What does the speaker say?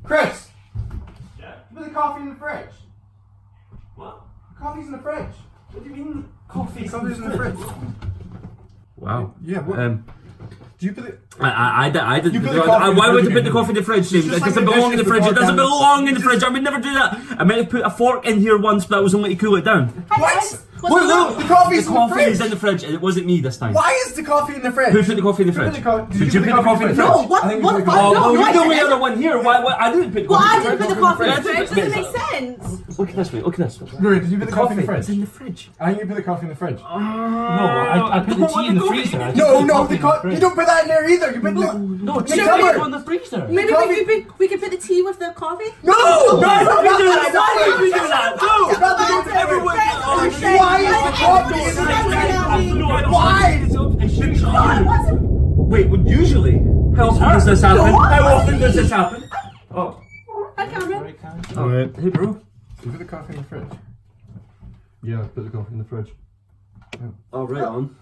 Chris! Yeah. You put the coffee in the fridge. What? The coffee's in the fridge. What do you mean coffee's Coffee's in the fridge. Wow. Yeah, what? Do you put it? I didn't. You put the coffee in the Why would fridge you put the again. coffee in the fridge, James? It just doesn't like belong in the the fridge. dishes It doesn't before belong in the fridge. I would never do that. I meant to put a fork in here once, but that was only to cool it down. What? Wait, look, The coffee's the in the coffee fridge. is in the fridge, and it wasn't me this time. Why is the coffee in the fridge? Who put the coffee in the fridge? Did you put the coffee in the fridge? No, what? I think you What put the the fuck? coffee- No, you're I the only didn't. other one here. Why? I didn't put the Well, coffee I in the didn't fridge. put the coffee in the Yeah, fridge. but- Doesn't make sense. Look at this way. Look at this way. Ruairidh, did you put the coffee in the It's fridge? in the fridge. I think you put the coffee in the fridge. No, I put the tea in the freezer. I No, didn't no, put the you coffee in the don't put that in there either. You put the... No, the tea cupboard. on the freezer. Maybe coffee- we can put the tea with the coffee. No! Why would you do that? Why would you do that? No! It's not the most Everyone- Why is the coffee in the fridge? Why? Wait, well, usually, how often does this happen? How often does this happen? Oh. Hi, Cameron. Alright. Hey, bro. You put the coffee in the fridge? Yeah, I put the coffee in the fridge. Oh, right on.